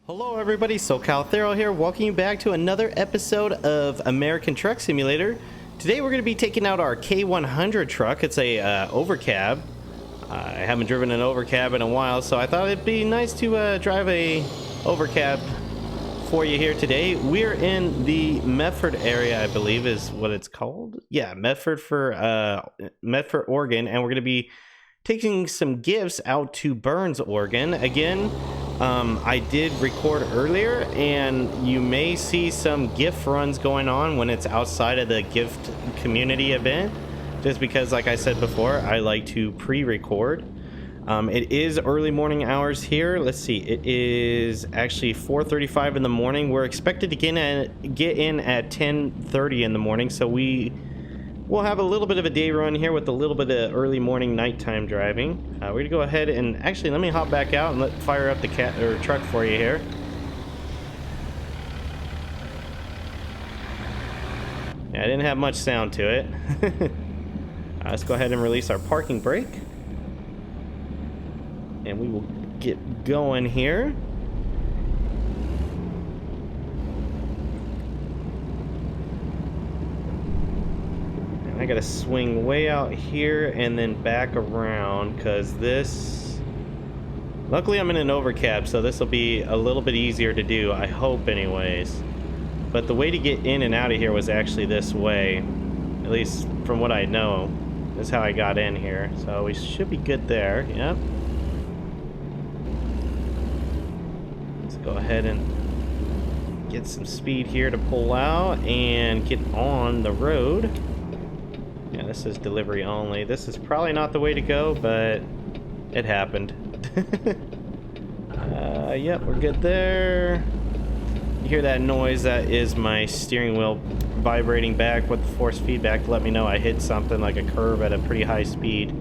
Hello everybody, SoCal Thero here, welcoming you back to another episode of American Truck Simulator. Today we're going to be taking out our K100 truck. It's a overcab. I haven't driven an overcab in a while, so I thought it'd be nice to drive a overcab for you here today. We're in the Medford area, I believe is what it's called. Yeah, Medford, Oregon, and we're going to be taking some gifts out to Burns, Oregon. Again, I did record earlier, and you may see some gift runs going on when it's outside of the gift community event, just because, like I said before, I like to pre-record. It is early morning hours here. Let's see, it is actually 4:35 in the morning. We're expected to get in at 10:30 in the morning, so we'll have a little bit of a day run here with a little bit of early morning nighttime driving. We're gonna go ahead and actually let me hop back out and fire up the truck for you here. Yeah, I didn't have much sound to it. Let's go ahead and release our parking brake, and we will get going here. I gotta swing way out here and then back around, because luckily I'm in an overcab, so this will be a little bit easier to do, I hope anyways. But the way to get in and out of here was actually this way, at least from what I know. This is how I got in here, so we should be good there. Yep. Let's go ahead and get some speed here to pull out and get on the road. Yeah, this is delivery only. This is probably not the way to go, but it happened. Yep, we're good there. You hear that noise? That is my steering wheel vibrating back with the force feedback to let me know I hit something like a curve at a pretty high speed.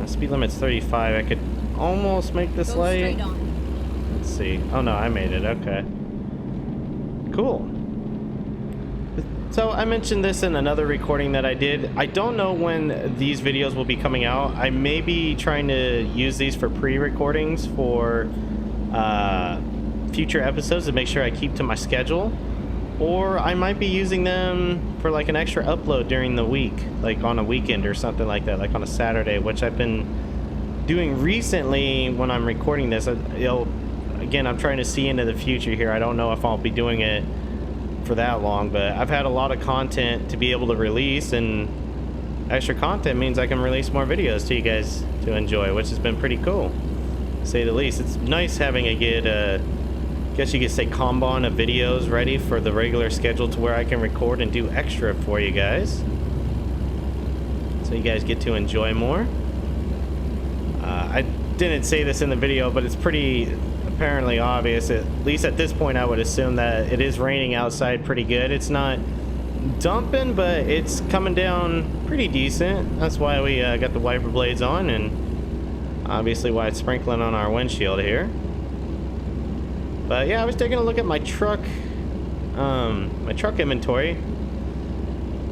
Speed limit's 35. I could almost make this light. Let's see. Oh no, I made it. Okay. Cool. So I mentioned this in another recording that I did. I don't know when these videos will be coming out. I may be trying to use these for pre-recordings for future episodes to make sure I keep to my schedule. Or I might be using them for like an extra upload during the week, like on a weekend or something like that, like on a Saturday, which I've been doing recently when I'm recording this. Again, I'm trying to see into the future here. I don't know if I'll be doing it for that long, but I've had a lot of content to be able to release, and extra content means I can release more videos to you guys to enjoy, which has been pretty cool, to say the least. It's nice having a good guess you could say kanban of videos ready for the regular schedule, to where I can record and do extra for you guys, so you guys get to enjoy more. I didn't say this in the video, but it's pretty apparently obvious, at least at this point. I would assume that it is raining outside pretty good. It's not dumping, but it's coming down pretty decent. That's why we got the wiper blades on, and obviously why it's sprinkling on our windshield here. But yeah, I was taking a look at my truck inventory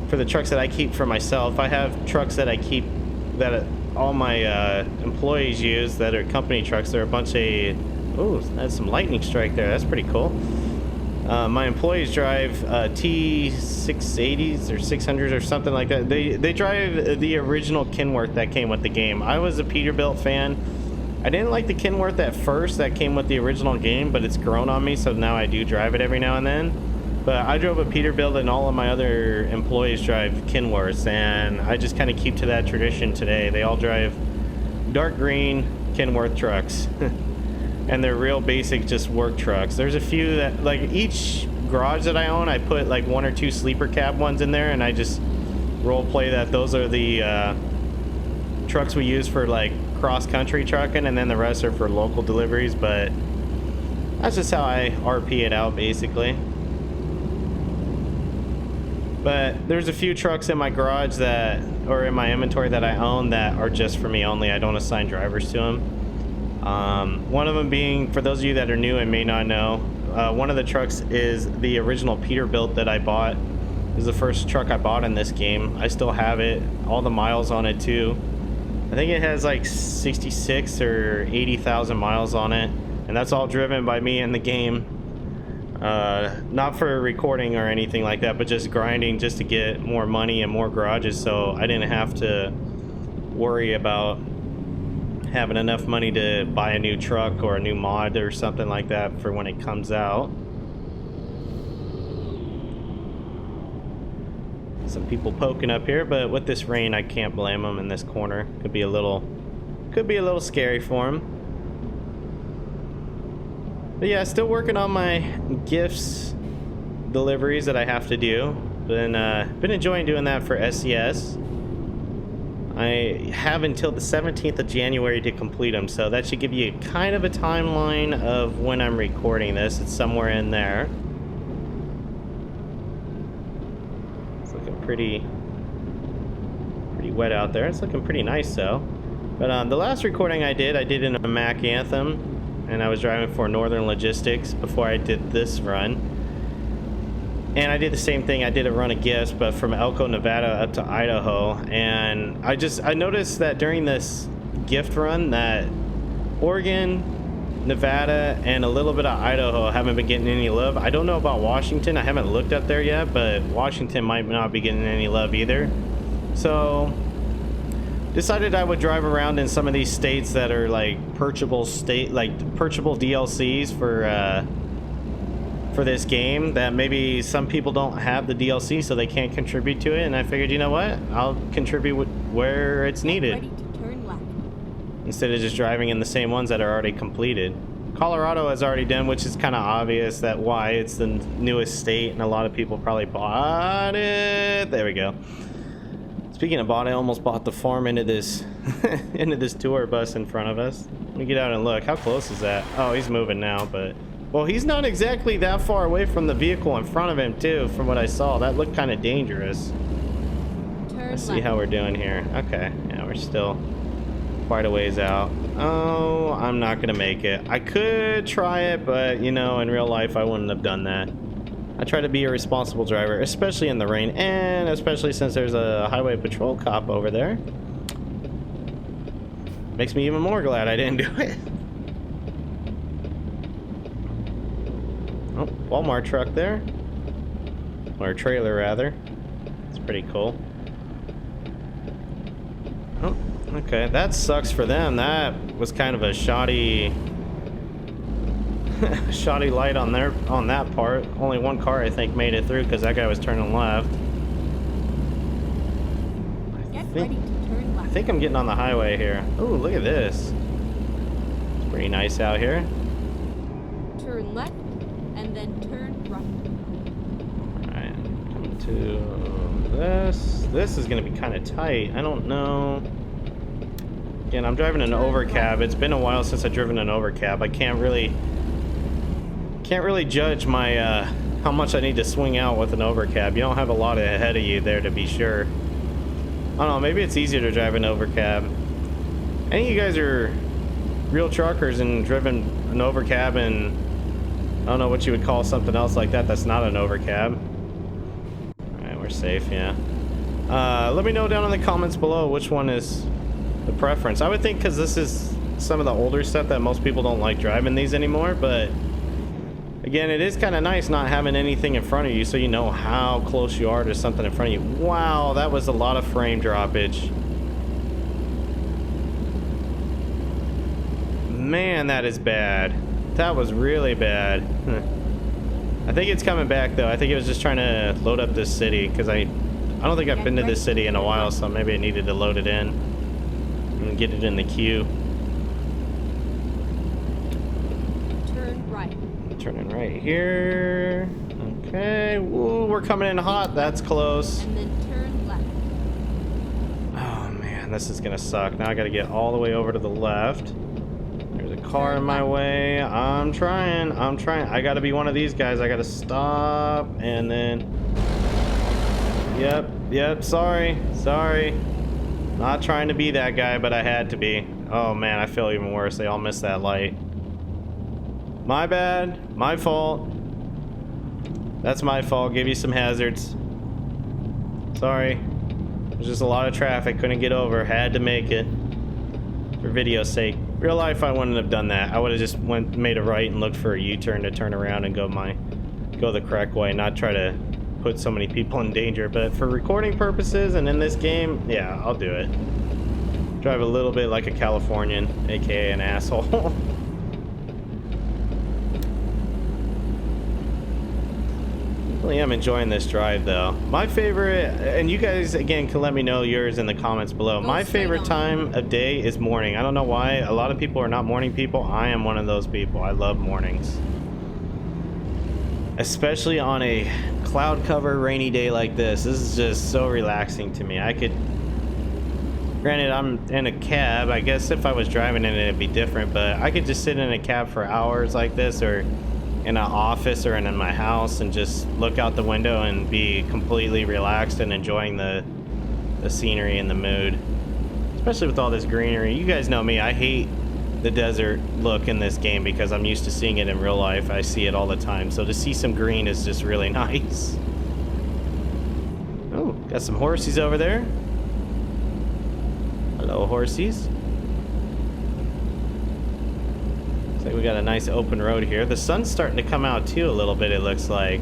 for the trucks that I keep for myself. I have trucks that I keep that all my employees use that are company trucks. They're a bunch of... Oh, that's some lightning strike there. That's pretty cool. My employees drive T680s or 600s or something like that. They drive the original Kenworth that came with the game. I was a Peterbilt fan. I didn't like the Kenworth at first that came with the original game, but it's grown on me, so now I do drive it every now and then. But I drove a Peterbilt, and all of my other employees drive Kenworths, and I just kind of keep to that tradition today. They all drive dark green Kenworth trucks. And they're real basic, just work trucks. There's a few that, like, each garage that I own, I put like 1 or 2 sleeper cab ones in there, and I just role play that those are the trucks we use for like cross-country trucking, and then the rest are for local deliveries. But that's just how I RP it out, basically. But there's a few trucks in my garage that, or in my inventory that I own, that are just for me only. I don't assign drivers to them. One of them being, for those of you that are new and may not know, one of the trucks is the original Peterbilt that I bought. This is the first truck I bought in this game. I still have it, all the miles on it too. I think it has like 66 or 80,000 miles on it. and that's all driven by me in the game. Not for recording or anything like that, but just grinding just to get more money and more garages, so I didn't have to worry about having enough money to buy a new truck or a new mod or something like that for when it comes out. Some people poking up here, but with this rain I can't blame them in this corner. Could be a little scary for them. But yeah, still working on my gifts deliveries that I have to do. Been enjoying doing that for SES. I have until the 17th of January to complete them, so that should give you kind of a timeline of when I'm recording this. It's somewhere in there. It's looking pretty wet out there. It's looking pretty nice though. But the last recording I did in a Mack Anthem, and I was driving for Northern Logistics before I did this run. And I did the same thing. I did a run of gifts, but from Elko, Nevada up to Idaho. And I noticed that during this gift run that Oregon, Nevada, and a little bit of Idaho haven't been getting any love. I don't know about Washington. I haven't looked up there yet, but Washington might not be getting any love either. So decided I would drive around in some of these states that are like purchasable DLCs for this game, that maybe some people don't have the DLC, so they can't contribute to it. And I figured, you know what, I'll contribute where it's needed, ready to turn left, instead of just driving in the same ones that are already completed. Colorado has already done, which is kind of obvious that why it's the newest state, and a lot of people probably bought it. There we go. Speaking of bought, I almost bought the farm into this into this tour bus in front of us. Let me get out and look. How close is that? Oh, he's moving now, but well, he's not exactly that far away from the vehicle in front of him too, from what I saw. That looked kind of dangerous. Let's see how we're doing here. Okay, yeah, we're still quite a ways out. Oh, I'm not gonna make it. I could try it, but you know, in real life I wouldn't have done that. I try to be a responsible driver, especially in the rain, and especially since there's a highway patrol cop over there. Makes me even more glad I didn't do it. Oh, Walmart truck there. Or trailer, rather. It's pretty cool. Oh, okay. That sucks for them. That was kind of a shoddy shoddy light on that part. Only one car, I think, made it through because that guy was turning left. I think I'm getting on the highway here. Oh, look at this. It's pretty nice out here. Turn left and then turn right. Alright, coming to this. This is going to be kind of tight. I don't know. Again, I'm driving an overcab. It's been a while since I've driven an overcab. I can't really judge my how much I need to swing out with an overcab. You don't have a lot ahead of you there to be sure. I don't know, maybe it's easier to drive an overcab. Any of you guys are real truckers and driven an overcab, and I don't know what you would call something else like that that's not an overcab. Alright, we're safe, yeah. Let me know down in the comments below which one is the preference. I would think because this is some of the older stuff that most people don't like driving these anymore, but again, it is kind of nice not having anything in front of you so you know how close you are to something in front of you. Wow, that was a lot of frame droppage. Man, that is bad. That was really bad. I think it's coming back though. I think it was just trying to load up this city because I don't think I've been to this city in a while, so maybe I needed to load it in and get it in the queue. Turn right. Turning right here. Okay. Ooh, we're coming in hot. That's close. And then turn left. Oh man, this is gonna suck. Now I gotta get all the way over to the left. There's a car in my way. I'm trying. I gotta be one of these guys. I gotta stop and then. Yep. Sorry. Not trying to be that guy, but I had to be. Oh man, I feel even worse. They all missed that light. My bad. My fault. That's my fault. Give you some hazards. Sorry. There's just a lot of traffic. Couldn't get over. Had to make it. For video's sake. Real life, I wouldn't have done that. I would have just made a right and looked for a U-turn to turn around and go the correct way, not try to put so many people in danger. But for recording purposes and in this game, yeah, I'll do it. Drive a little bit like a Californian, aka an asshole. Really am enjoying this drive though. My favorite, and you guys again can let me know yours in the comments below. My favorite time of day is morning. I don't know why. A lot of people are not morning people. I am one of those people. I love mornings. Especially on a cloud cover rainy day like this. This is just so relaxing to me. Granted, I'm in a cab. I guess if I was driving in it, it'd be different, but I could just sit in a cab for hours like this, or in an office or in my house, and just look out the window and be completely relaxed and enjoying the scenery and the mood, especially with all this greenery. You guys know me, I hate the desert look in this game because I'm used to seeing it in real life. I see it all the time, so to see some green is just really nice. Oh, got some horsies over there. Hello, horsies. Like we got a nice open road here. The sun's starting to come out too a little bit, it looks like.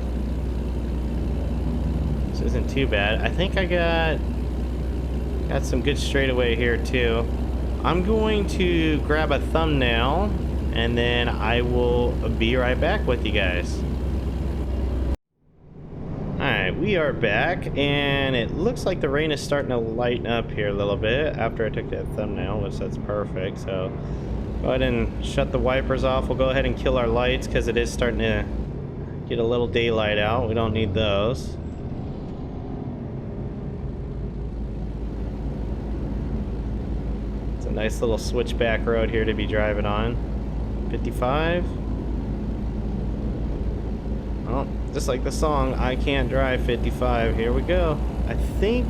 This isn't too bad. I think I got some good straightaway here too. I'm going to grab a thumbnail and then I will be right back with you guys. Alright, we are back and it looks like the rain is starting to lighten up here a little bit after I took that thumbnail, which that's perfect. So go ahead and shut the wipers off. We'll go ahead and kill our lights because it is starting to get a little daylight out. We don't need those. It's a nice little switchback road here to be driving on. 55. Well, just like the song, I Can't Drive 55. Here we go. I think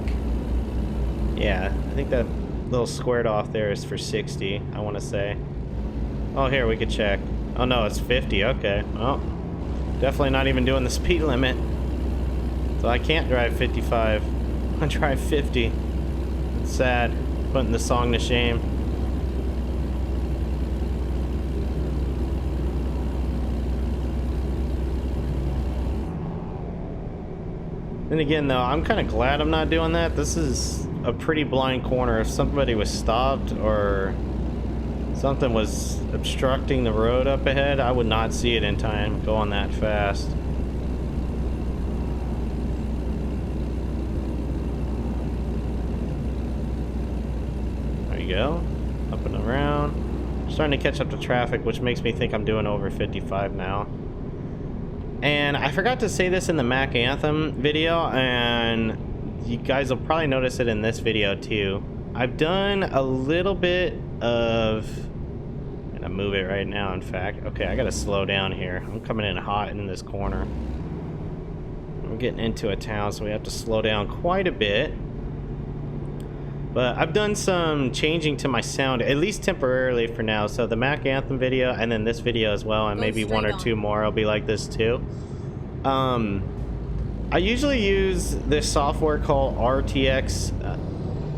that little squared off there is for 60, I want to say. Oh, here, we could check. Oh, no, it's 50. Okay. Well, definitely not even doing the speed limit. So I can't drive 55. I drive 50. It's sad. Putting the song to shame. Then again, though, I'm kind of glad I'm not doing that. This is a pretty blind corner. If somebody was stopped or something was obstructing the road up ahead, I would not see it in time going that fast. There you go. Up and around. Starting to catch up to traffic, which makes me think I'm doing over 55 now. And I forgot to say this in the Mac Anthem video, and you guys will probably notice it in this video too. I've done a little bit of... I'm gonna move it right now, in fact. Okay, I gotta slow down here. I'm coming in hot in this corner. I'm getting into a town, so we have to slow down quite a bit. But I've done some changing to my sound, at least temporarily for now. So the Mac Anthem video, and then this video as well, and maybe one or two more will be like this too. I usually use this software called RTX.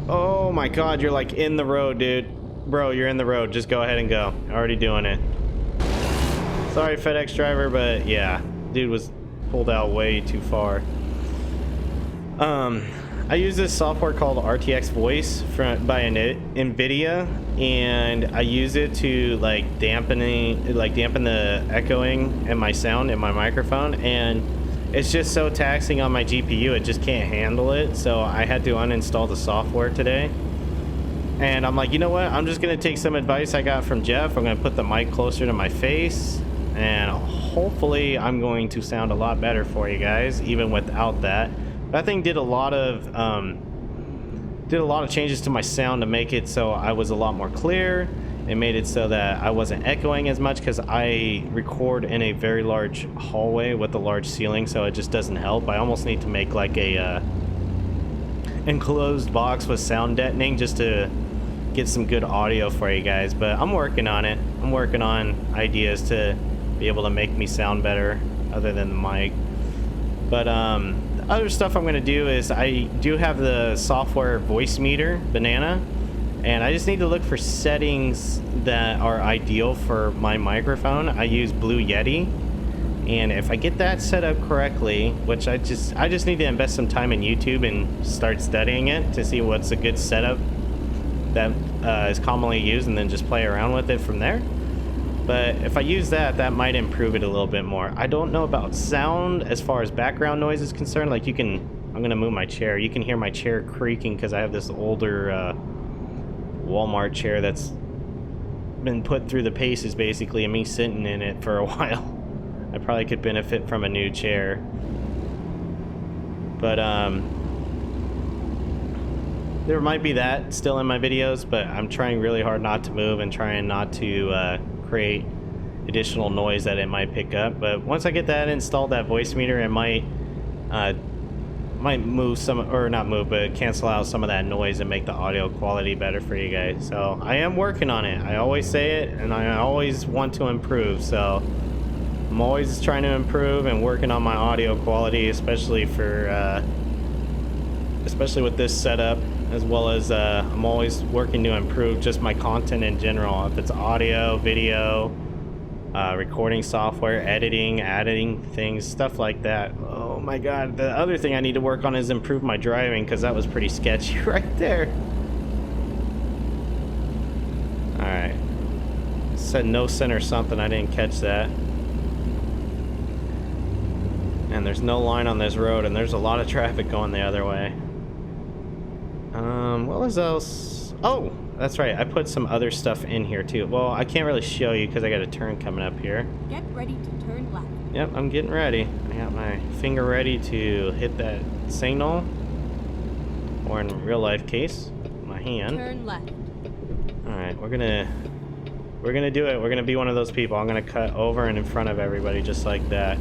Oh my god, you're like in the road, dude. Bro, you're in the road. Just go ahead and go. Already doing it. Sorry, FedEx driver, but yeah, dude was pulled out way too far. I use this software called RTX Voice by NVIDIA, and I use it to dampen the echoing in my sound in my microphone, and it's just so taxing on my GPU, it just can't handle it. So I had to uninstall the software today, and I'm like, you know what, I'm just gonna take some advice I got from Jeff. I'm gonna put the mic closer to my face, and hopefully I'm going to sound a lot better for you guys even without that. That thing did a lot of changes to my sound to make it so I was a lot more clear. It made it so that I wasn't echoing as much because I record in a very large hallway with a large ceiling, so it just doesn't help. I almost need to make like a enclosed box with sound deadening just to get some good audio for you guys. But I'm working on it. I'm working on ideas to be able to make me sound better other than the mic. But other stuff I'm going to do is I do have the software voice meter, Banana, and I just need to look for settings that are ideal for my microphone. I use Blue Yeti, and if I get that set up correctly, which I just need to invest some time in YouTube and start studying it to see what's a good setup that is commonly used, and then just play around with it from there. But if I use that, that might improve it a little bit more. I don't know about sound as far as background noise is concerned. Like, you can, I'm gonna move my chair. You can hear my chair creaking because I have this older Walmart chair that's been put through the paces, basically, and me sitting in it for a while. I probably could benefit from a new chair. But there might be that still in my videos, but I'm trying really hard not to move and trying not to create additional noise that it might pick up. But once I get that installed, that voice meter, it might move some, or not move, but cancel out some of that noise and make the audio quality better for you guys. So I am working on it. I always say it, and I always want to improve. So I'm always trying to improve and working on my audio quality, especially for especially with this setup, as well as I'm always working to improve just my content in general. If it's audio, video, recording software, editing, adding things, stuff like that. Oh my god, the other thing I need to work on is improve my driving, because that was pretty sketchy right there. Alright. Said no center something, I didn't catch that. And there's no line on this road, and there's a lot of traffic going the other way. What was else? Oh, that's right, I put some other stuff in here too. Well, I can't really show you because I got a turn coming up here. Get ready to turn left. Yep, I'm getting ready. I got my finger ready to hit that signal, or in real life case, my hand. Turn left. Alright, we're gonna do it. We're gonna be one of those people. I'm gonna cut over and in front of everybody just like that.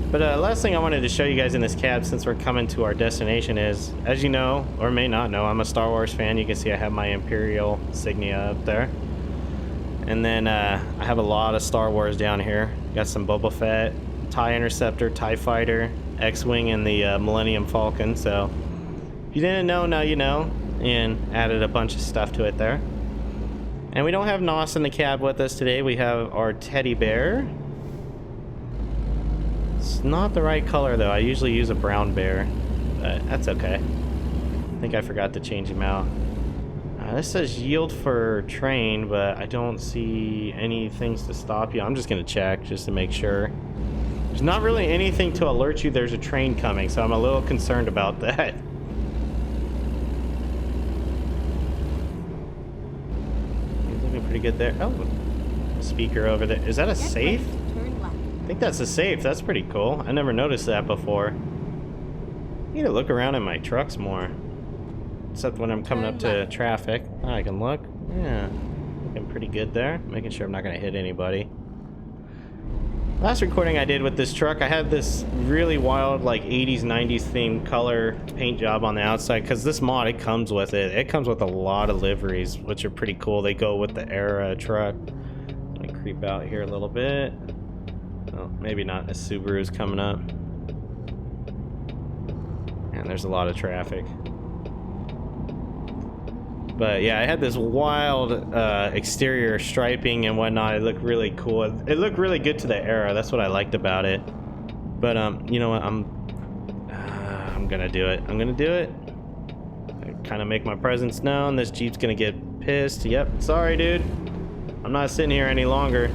But last thing I wanted to show you guys in this cab, since we're coming to our destination, is, as you know, or may not know, I'm a Star Wars fan. You can see I have my Imperial insignia up there. And then I have a lot of Star Wars down here. Got some Boba Fett, TIE Interceptor, TIE Fighter, X-Wing, and the Millennium Falcon. So if you didn't know, now you know. And added a bunch of stuff to it there. And we don't have Nos in the cab with us today. We have our teddy bear. It's not the right color though. I usually use a brown bear, but that's okay. I think I forgot to change him out. This says yield for train, but I don't see any things to stop you. I'm just gonna check just to make sure. There's not really anything to alert you there's a train coming, so I'm a little concerned about that. He's looking pretty good there. Oh, speaker over there. Is that a safe? I think that's a safe. That's pretty cool. I never noticed that before. I need to look around in my trucks more. Except when I'm coming up to traffic. I can look. Yeah. Looking pretty good there. Making sure I'm not going to hit anybody. Last recording I did with this truck, I had this really wild, like, 80s, 90s themed color paint job on the outside. Because this mod, it comes with it. It comes with a lot of liveries, which are pretty cool. They go with the era truck. Let me creep out here a little bit. Oh, maybe not. A Subaru's coming up. And there's a lot of traffic. But yeah, I had this wild exterior striping and whatnot. It looked really cool. It looked really good to the era. That's what I liked about it. But you know what? I'm gonna do it. I'm gonna do it. Kind of make my presence known. This Jeep's gonna get pissed. Yep. Sorry, dude. I'm not sitting here any longer.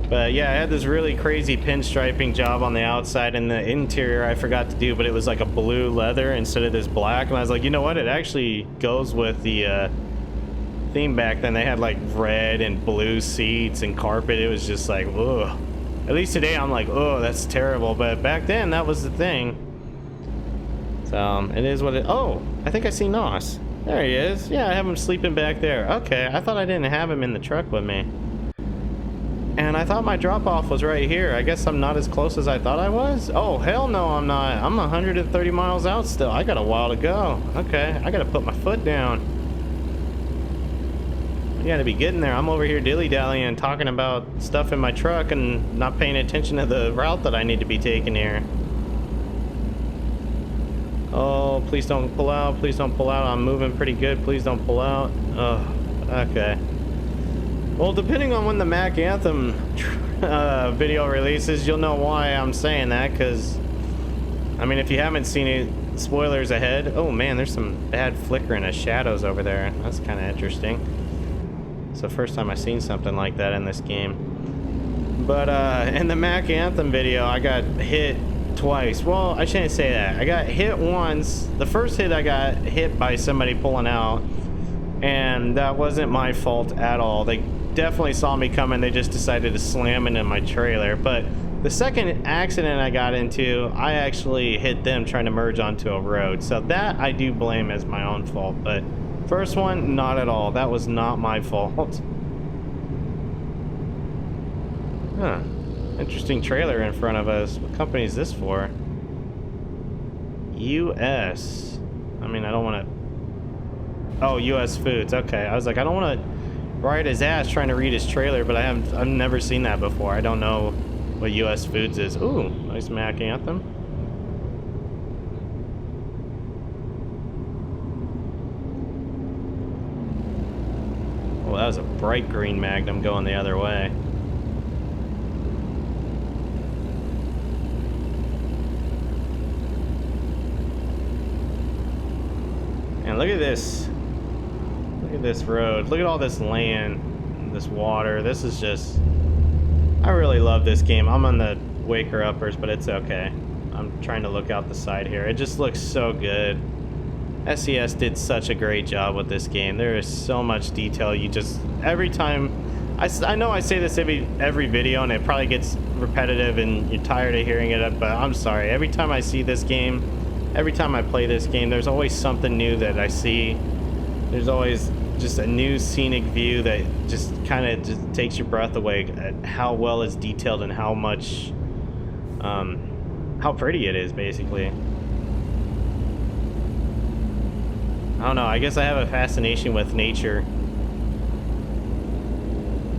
But yeah, I had this really crazy pinstriping job on the outside, and the interior I forgot to do, but it was like a blue leather instead of this black. And I was like, you know what? It actually goes with the theme back then. They had like red and blue seats and carpet. It was just like, ugh. At least today I'm like, oh, that's terrible. But back then that was the thing. So it is what it. Oh, I think I see Nos. There he is. Yeah, I have him sleeping back there. Okay, I thought I didn't have him in the truck with me. And I thought my drop-off was right here. I guess I'm not as close as I thought I was. Oh, hell no, I'm not. I'm 130 miles out still. I got a while to go. Okay, I gotta put my foot down. I gotta be getting there. I'm over here dilly-dallying, talking about stuff in my truck and not paying attention to the route that I need to be taking here. Oh, please don't pull out. Please don't pull out. I'm moving pretty good. Please don't pull out. Oh, okay. Well, depending on when the Mac Anthem video releases, you'll know why I'm saying that, because, I mean, if you haven't seen it, spoilers ahead. Oh man, there's some bad flickering of shadows over there. That's kind of interesting. It's the first time I've seen something like that in this game. But in the Mac Anthem video, I got hit twice. Well, I shouldn't say that. I got hit once. The first hit, I got hit by somebody pulling out, and that wasn't my fault at all. They definitely saw me coming. They just decided to slam into my trailer. But the second accident I got into, I actually hit them trying to merge onto a road. So that I do blame as my own fault. But first one, not at all. That was not my fault. Huh. Interesting trailer in front of us. What company is this for? US. I mean, I don't want to... Oh, US Foods. Okay. I was like, I don't want to ride his ass trying to read his trailer, but I've never seen that before. I don't know what US Foods is. Ooh, nice Mac Anthem. Well, that was a bright green Magnum going the other way. And look at this. Look at this road. Look at all this land, this water. This is just... I really love this game. I'm on the Waker uppers, but it's okay. I'm trying to look out the side here. It just looks so good. SES did such a great job with this game. There is so much detail. You just... Every time... I know I say this every video, and it probably gets repetitive and you're tired of hearing it, but I'm sorry. Every time I see this game, every time I play this game, there's always something new that I see. There's always just a new scenic view that just kind of just takes your breath away at how well it's detailed and how much, how pretty it is, basically. I don't know, I guess I have a fascination with nature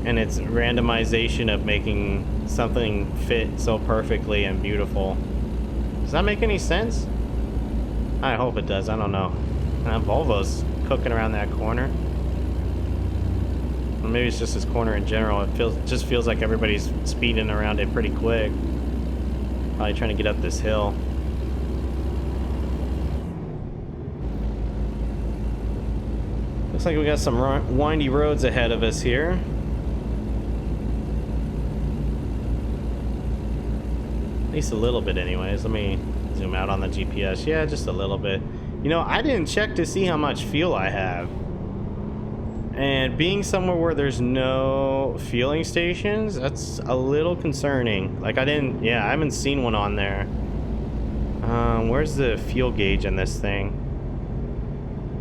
and its randomization of making something fit so perfectly and beautiful. Does that make any sense? I hope it does. I don't know. Volvo's cooking around that corner. Or maybe it's just this corner in general. It just feels like everybody's speeding around it pretty quick. Probably trying to get up this hill. Looks like we got some windy roads ahead of us here. At least a little bit anyways. Let me zoom out on the GPS. Yeah, just a little bit. You know, I didn't check to see how much fuel I have. And being somewhere where there's no fueling stations, that's a little concerning. Like I haven't seen one on there. Where's the fuel gauge in this thing?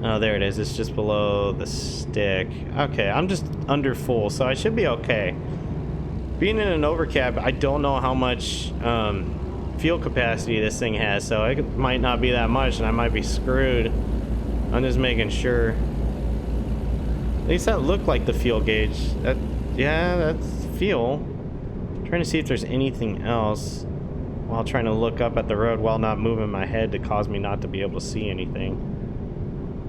Oh, there it is. It's just below the stick. Okay, I'm just under full, so I should be okay. Being in an overcab, I don't know how much fuel capacity this thing has, so it might not be that much and I might be screwed. I'm just making sure. At least that looked like the fuel gauge. Yeah, that's fuel. I'm trying to see if there's anything else while trying to look up at the road while not moving my head to cause me not to be able to see anything.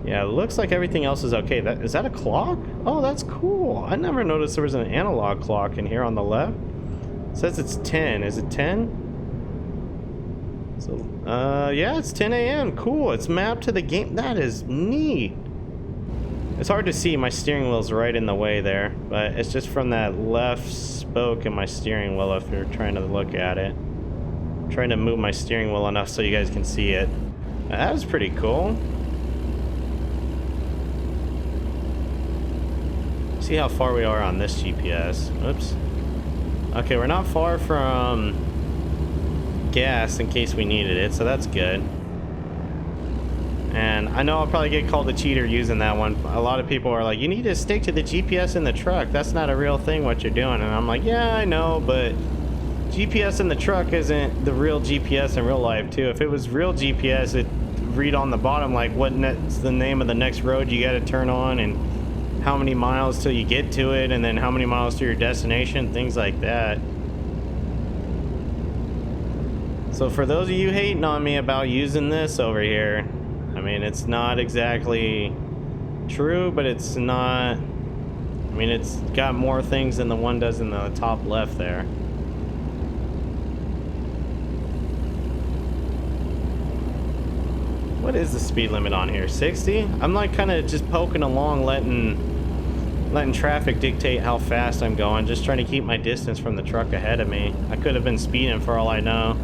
Yeah, it looks like everything else is okay. Is that a clock? Oh, that's cool. I never noticed there was an analog clock in here on the left. It says it's 10. Is it 10? So, yeah, it's 10 a.m. Cool. It's mapped to the game. That is neat. It's hard to see. My steering wheel's right in the way there, but it's just from that left spoke in my steering wheel if you're trying to look at it. I'm trying to move my steering wheel enough so you guys can see it. That was pretty cool. See how far we are on this GPS. Oops. Okay, we're not far from gas in case we needed it, so that's good. And I know I'll probably get called a cheater using that one. A lot of people are like, you need to stick to the GPS in the truck. That's not a real thing what you're doing. And I'm like, yeah, I know, but GPS in the truck isn't the real GPS in real life too. If it was real GPS, it'd read on the bottom like what's the name of the next road you got to turn on and how many miles till you get to it, and then how many miles to your destination, things like that. So for those of you hating on me about using this over here, I mean, it's not exactly true, but it's not I mean, it's got more things than the one does in the top left there. What is the speed limit on here? 60? I'm like kind of just poking along, letting traffic dictate how fast I'm going, just trying to keep my distance from the truck ahead of me. I could have been speeding for all I know.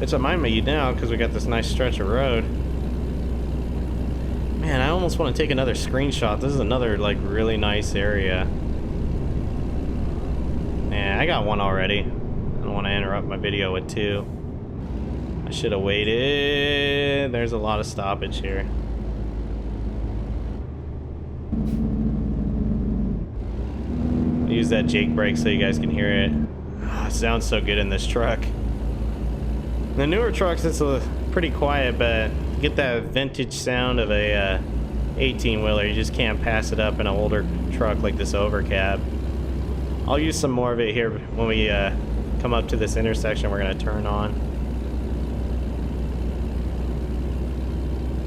It's a mind me now because we got this nice stretch of road. Man, I almost want to take another screenshot. This is another like really nice area. Yeah, I got one already. I don't want to interrupt my video with two. I should have waited. There's a lot of stoppage here. I'll use that Jake brake so you guys can hear it. Oh, it sounds so good in this truck. The newer trucks, it's pretty quiet, but you get that vintage sound of a 18-wheeler. You just can't pass it up in an older truck like this overcab. I'll use some more of it here when we come up to this intersection we're going to turn on.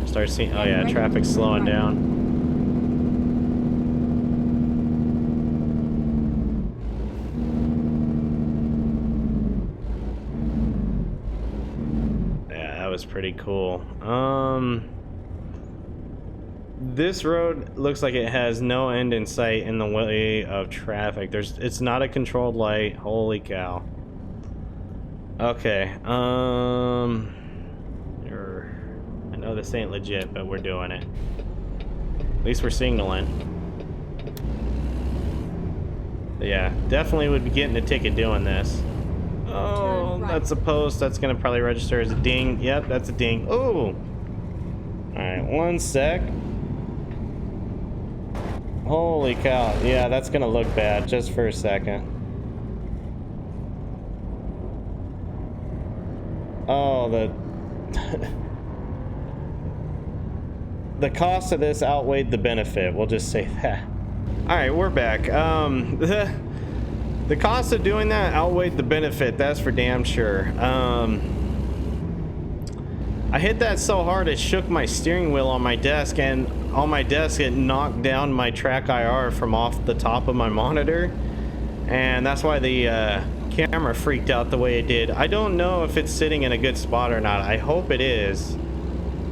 Start seeing, oh yeah, traffic's slowing down. Yeah, that was pretty cool. This road looks like it has no end in sight in the way of traffic. It's not a controlled light. Holy cow. Okay, I know this ain't legit, but we're doing it. At least we're signaling. But yeah, definitely would be getting a ticket doing this. Oh, Right. That's a post. That's gonna probably register as a ding. Yep, that's a ding. Oh! Alright, one sec. Holy cow. Yeah, that's gonna look bad just for a second. Oh, the cost of this outweighed the benefit. We'll just say that. All right, we're back. The cost of doing that outweighed the benefit. That's for damn sure. I hit that so hard it shook my steering wheel on my desk, and on my desk it knocked down my track IR from off the top of my monitor, and that's why the camera freaked out the way it did. I don't know if it's sitting in a good spot or not. I hope it is.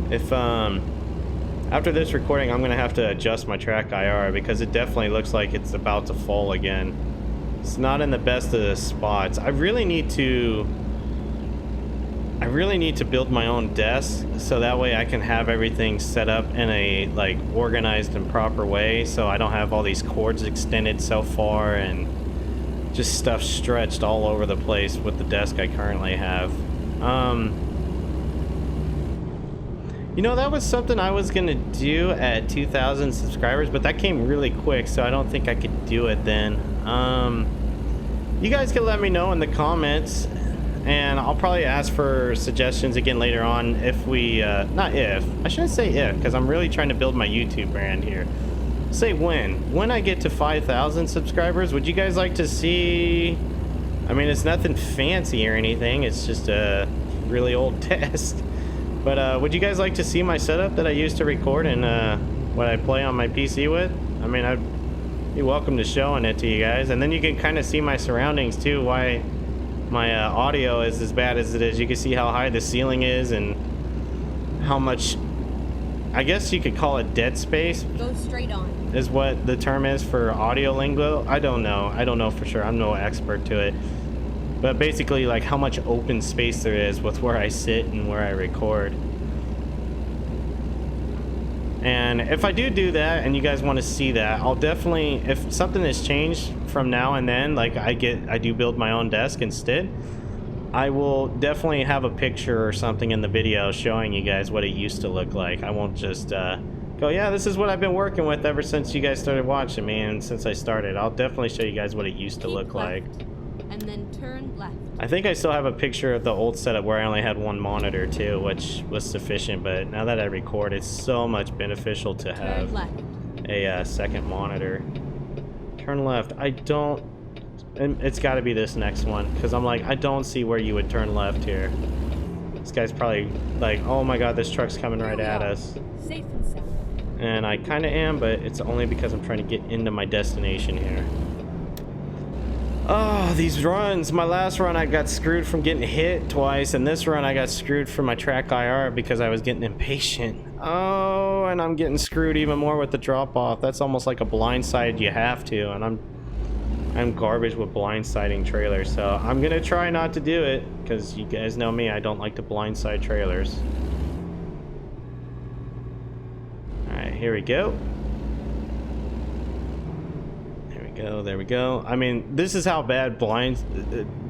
If after this recording, I'm gonna have to adjust my track IR because it definitely looks like it's about to fall again. It's not in the best of the spots. I really need to build my own desk so that way I can have everything set up in a like organized and proper way, so I don't have all these cords extended so far and just stuff stretched all over the place with the desk I currently have. You know, that was something I was gonna do at 2,000 subscribers, but that came really quick, so I don't think I could do it then. You guys can let me know in the comments, and I'll probably ask for suggestions again later on if we, not if, I shouldn't say if, because I'm really trying to build my YouTube brand here. Say when I get to 5,000 subscribers, would you guys like to see, I mean, it's nothing fancy or anything, it's just a really old desk. But would you guys like to see my setup that I used to record and what I play on my PC with? I mean, I'd be welcome to showing it to you guys. And then you can kind of see my surroundings too, why my audio is as bad as it is. You can see how high the ceiling is and how much, I guess you could call it dead space. Go straight on. Is what the term is for audio lingo. I don't know for sure. I'm no expert to it. But basically, like how much open space there is with where I sit and where I record. And if I do that and you guys want to see that, I'll definitely, if something has changed from now and then, like I do build my own desk instead, I will definitely have a picture or something in the video showing you guys what it used to look like. I won't just go, yeah, this is what I've been working with ever since you guys started watching me and since I started. I'll definitely show you guys what it used to look like. And then turn left. I think I still have a picture of the old setup where I only had one monitor too, which was sufficient, but now that I record, it's so much beneficial to have a second monitor. Turn left. I don't, it's got to be this next one, because I'm like, I don't see where you would turn left here. This guy's probably like, oh my god, this truck's coming right at us. Safe and sound. And I kind of am, but it's only because I'm trying to get into my destination here. Oh, these runs. My last run I got screwed from getting hit twice, and this run I got screwed from my track IR because I was getting impatient. Oh, and I'm getting screwed even more with the drop off. That's almost like a blindside you have to, and I'm garbage with blindsiding trailers, so I'm gonna try not to do it because you guys know me, I don't like to blindside trailers. Alright, here we go. There we go. I mean, this is how bad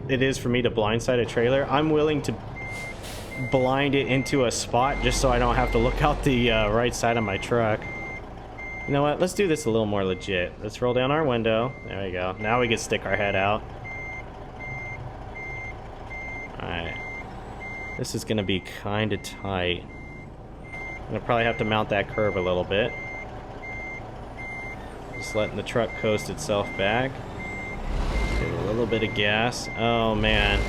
it is for me to blindside a trailer. I'm willing to blind it into a spot just so I don't have to look out the right side of my truck. You know what? Let's do this a little more legit. Let's roll down our window. There we go. Now we can stick our head out. Alright. This is going to be kind of tight. I'm going to probably have to mount that curve a little bit. Just letting the truck coast itself back. Give it a little bit of gas. Oh, man.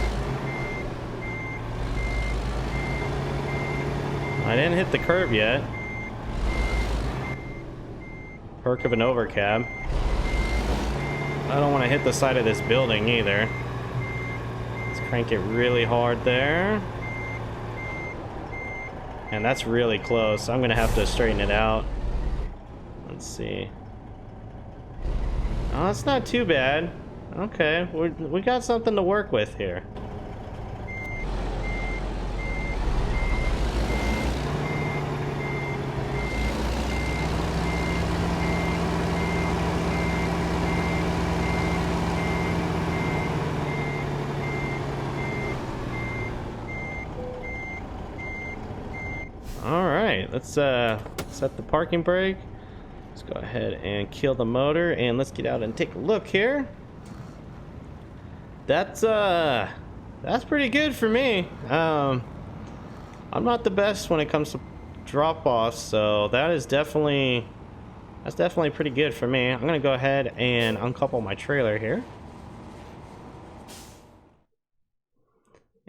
I didn't hit the curb yet. Perk of an overcab. I don't want to hit the side of this building either. Let's crank it really hard there. And that's really close. I'm going to have to straighten it out. Let's see. Oh, it's not too bad. Okay, we got something to work with here. All right, let's set the parking brake. Let's go ahead and kill the motor, and let's get out and take a look here. That's pretty good for me. I'm not the best when it comes to drop-offs, so that's definitely pretty good for me. I'm gonna go ahead and uncouple my trailer here,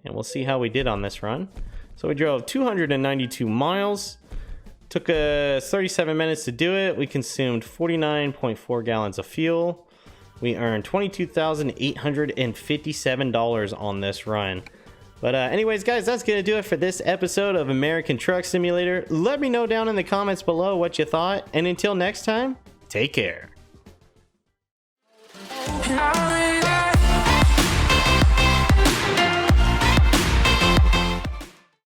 and we'll see how we did on this run. So we drove 292 miles. Took us 37 minutes to do it. We consumed 49.4 gallons of fuel. We earned $22,857 on this run. But anyways, guys, that's going to do it for this episode of American Truck Simulator. Let me know down in the comments below what you thought. And until next time, take care.